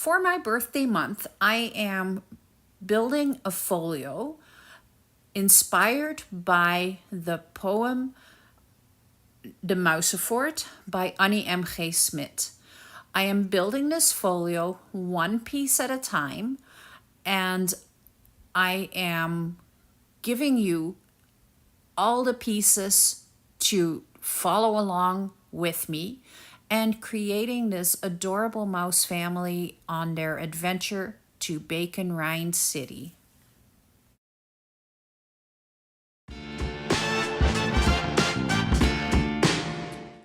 for my birthday month, I am building a folio inspired by the poem De Mousevoort by Annie M.G. Smit. I am building this folio one piece at a time, and I am giving you all the pieces to follow along with me and creating this adorable mouse family on their adventure to Bacon Rind City.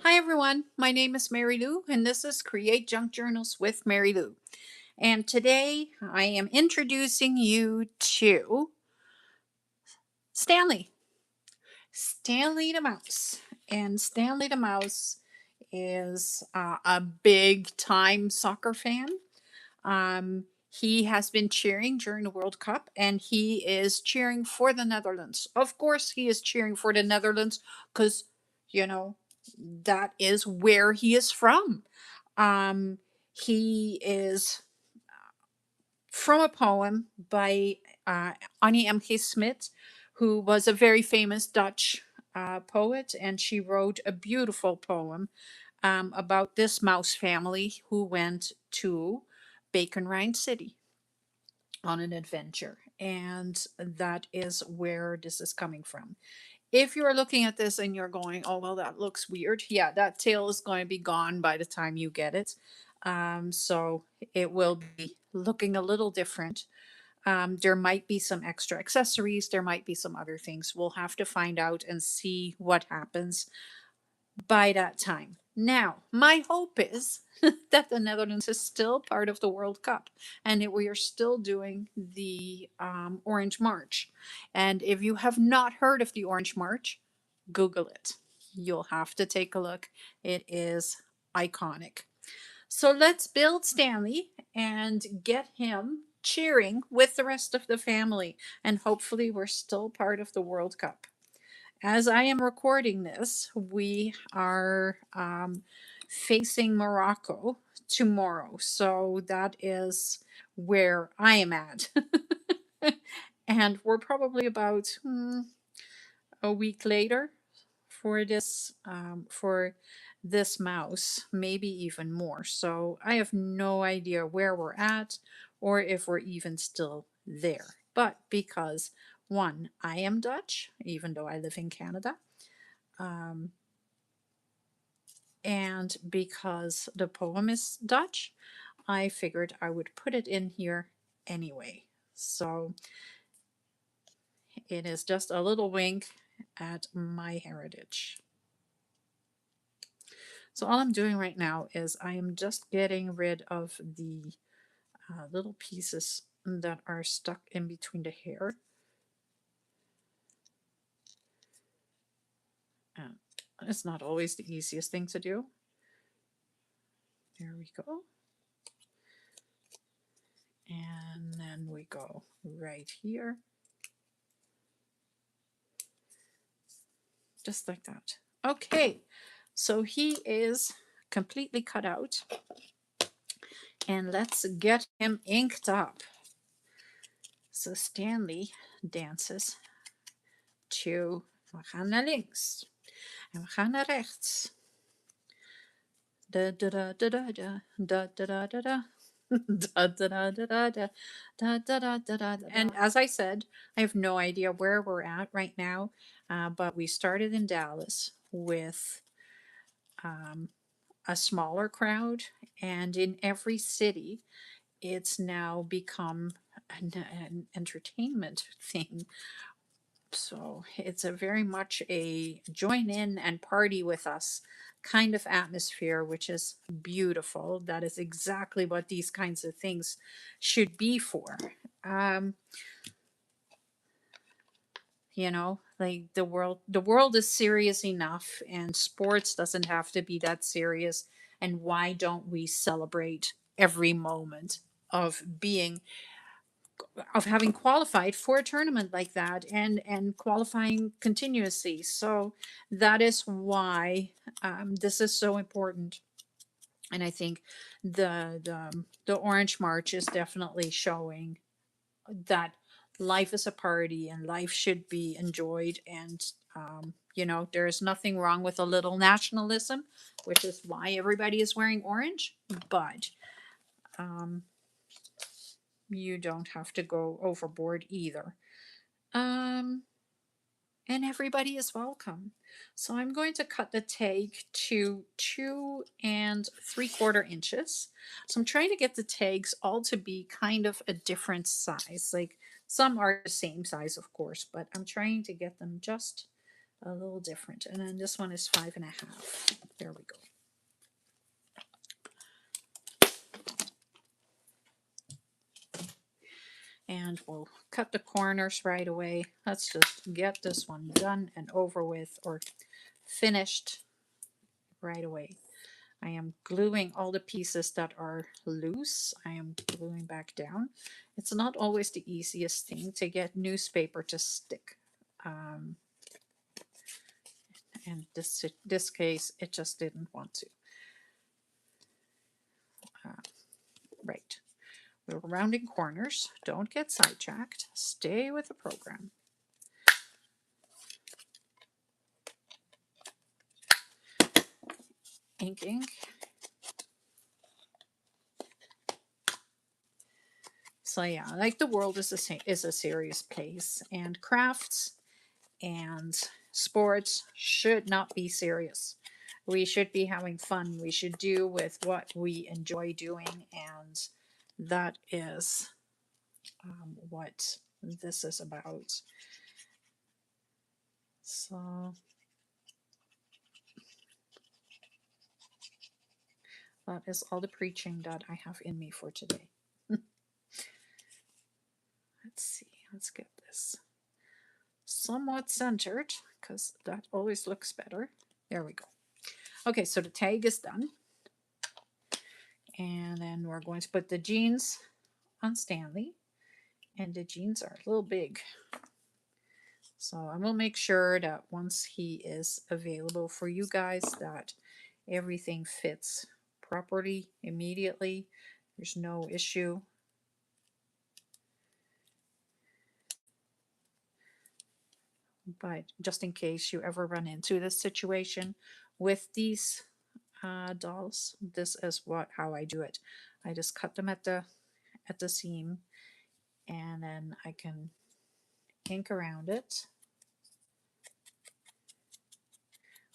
Hi everyone, my name is Marylou and this is Create Junk Journals with Marylou. And today I am introducing you to Stanley. Stanley the Mouse. And Stanley the Mouse is a big time soccer fan. He has been cheering during the World Cup and he is cheering for the Netherlands. Of course, he is cheering for the Netherlands because, you know, that is where he is from. He is from a poem by Annie M.G. Smit, who was a very famous Dutch poet, and she wrote a beautiful poem about this mouse family who went to Bacon Rind City on an adventure. And that is where this is coming from. If you're looking at this and you're going, oh, well, that looks weird. Yeah, that tail is going to be gone by the time you get it. So it will be looking a little different. There might be some extra accessories. There might be some other things. We'll have to find out and see what happens by that time. Now, my hope is that the Netherlands is still part of the World Cup and that we are still doing the Orange March. And if you have not heard of the Orange March, Google it. You'll have to take a look. It is iconic. So let's build Stanley and get him cheering with the rest of the family. And hopefully, we're still part of the World Cup. As I am recording this, we are facing Morocco tomorrow. So that is where I am at. And we're probably about a week later for this mouse, maybe even more. So I have no idea where we're at or if we're even still there. But because one, I am Dutch, even though I live in Canada, and because the poem is Dutch, I figured I would put it in here anyway. So it is just a little wink at my heritage. So all I'm doing right now is I am just getting rid of the little pieces that are stuck in between the hair. And it's not always the easiest thing to do. There we go. And then we go right here. Just like that. Okay, so he is completely cut out. And let's get him inked up. So Stanley dances to, we gaan naar links. En we gaan naar rechts. Da da da da da da da da da da. And as I said, I have no idea where we're at right now, but we started in Dallas with a smaller crowd, and in every city, it's now become an entertainment thing. So it's a very much a join in and party with us kind of atmosphere, which is beautiful. That is exactly what these kinds of things should be for. Like the world is serious enough, and sports doesn't have to be that serious. And why don't we celebrate every moment of having qualified for a tournament like that and qualifying continuously? So that is why this is so important. And I think the Orange March is definitely showing that life is a party and life should be enjoyed. And you know, there is nothing wrong with a little nationalism, which is why everybody is wearing orange. But um, you don't have to go overboard either. Um, and everybody is welcome. So I'm going to cut the tag to 2 3/4 inches. So I'm trying to get the tags all to be kind of a different size. Like some are the same size, of course, but I'm trying to get them just a little different. And then this one is 5.5. There we go. And we'll cut the corners right away. Let's just get this one done and over with, or finished right away. I am gluing all the pieces that are loose. I am gluing back down. It's not always the easiest thing to get newspaper to stick. And this case, it just didn't want to. Right. We're rounding corners. Don't get sidetracked. Stay with the program. Ink, ink. So yeah, like the world is a serious place, and crafts and sports should not be serious. We should be having fun. We should do with what we enjoy doing, and that is what this is about. So that is all the preaching that I have in me for today. Let's see. Let's get this somewhat centered, because that always looks better. There we go. Okay, so the tag is done. And then we're going to put the jeans on Stanley. And the jeans are a little big. So I will make sure that once he is available for you guys, that everything fits properly immediately. There's no issue. But just in case you ever run into this situation with these dolls, this is how I do it. I just cut them at the seam, and then I can ink around it.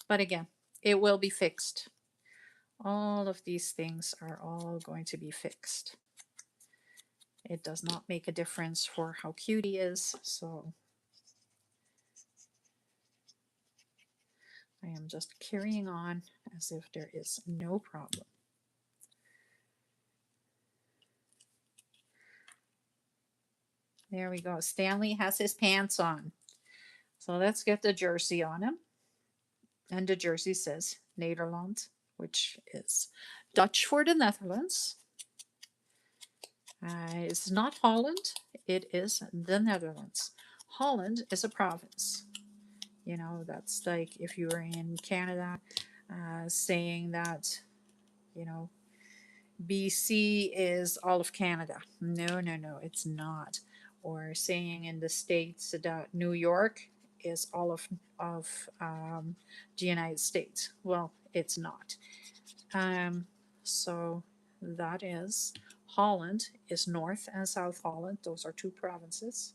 But again, it will be fixed. All of these things are all going to be fixed. It does not make a difference for how cute he is, so I am just carrying on as if there is no problem. There we go. Stanley has his pants on. So let's get the jersey on him. And the jersey says Nederland, which is Dutch for the Netherlands. It's not Holland, it is the Netherlands. Holland is a province. You know, that's like if you were in Canada, saying that, you know, BC is all of Canada. No, no, no, it's not. Or saying in the States that New York is all of the United States. Well, it's not. So that is Holland is North and South Holland. Those are two provinces.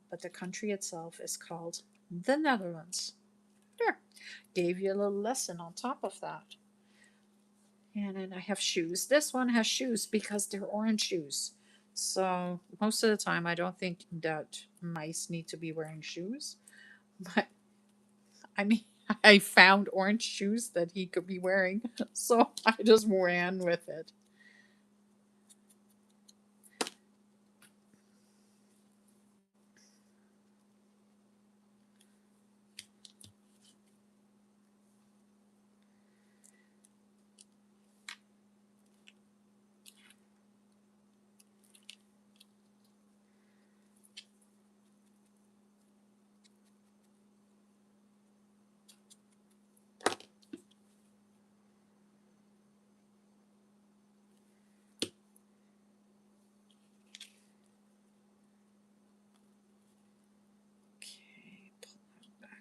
But the country itself is called the Netherlands. There, gave you a little lesson on top of that. And then I have shoes. This one has shoes because they're orange shoes. So most of the time I don't think that mice need to be wearing shoes. But I mean, I found orange shoes that he could be wearing. So I just ran with it.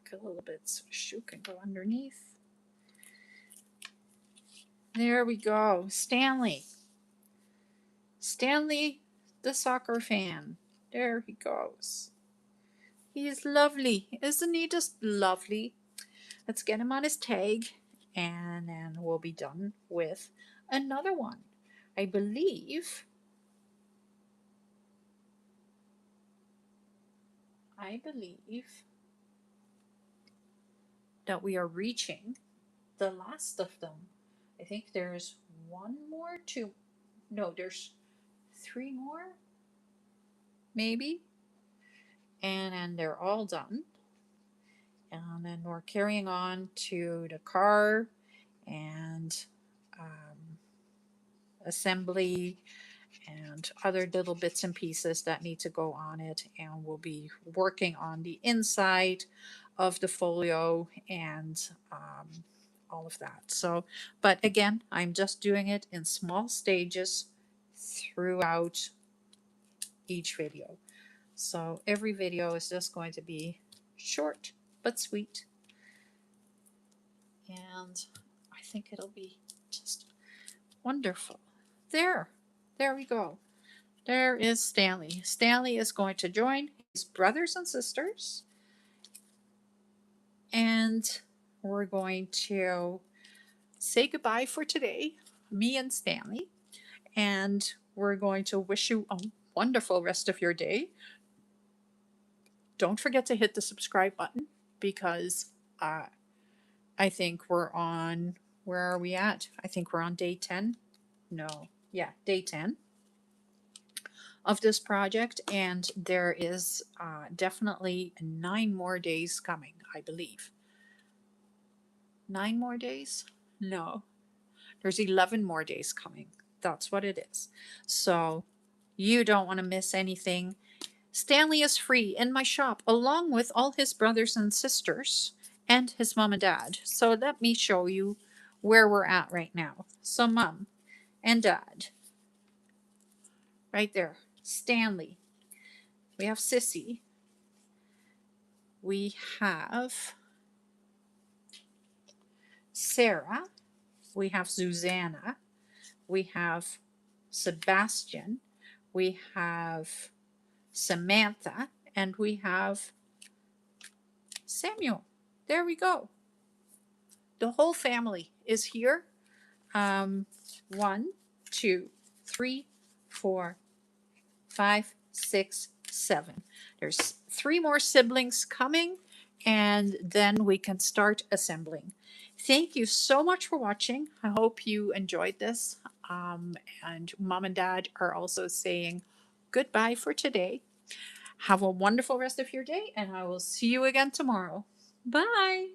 back a little bit so the shoe can go underneath. There we go. Stanley. Stanley, the soccer fan. There he goes. He is lovely. Isn't he just lovely? Let's get him on his tag and then we'll be done with another one. I believe that we are reaching the last of them. I think there's one more, two. No, there's three more, maybe. And then they're all done. And then we're carrying on to the car and assembly and other little bits and pieces that need to go on it. And we'll be working on the inside of the folio and all of that. So, but again, I'm just doing it in small stages throughout each video. So every video is just going to be short but sweet. And I think it'll be just wonderful. There we go. There is Stanley. Stanley is going to join his brothers and sisters. And we're going to say goodbye for today, me and Stanley. And we're going to wish you a wonderful rest of your day. Don't forget to hit the subscribe button because I think we're on, where are we at? I think we're on day 10. No, yeah, day 10 of this project. And there is definitely 9 more days coming, I believe. 9 more days? No, there's 11 more days coming. That's what it is. So you don't want to miss anything. Stanley is free in my shop along with all his brothers and sisters and his mom and dad. So let me show you where we're at right now. So mom and dad, right there. Stanley. We have Sissy. We have Sarah. We have Susanna. We have Sebastian. We have Samantha. And we have Samuel. There we go. The whole family is here. 1, 2, 3, 4, 5, 6, 7. There's 3 more siblings coming, and then we can start assembling. Thank you so much for watching. I hope you enjoyed this. And mom and dad are also saying goodbye for today. Have a wonderful rest of your day, and I will see you again tomorrow. Bye.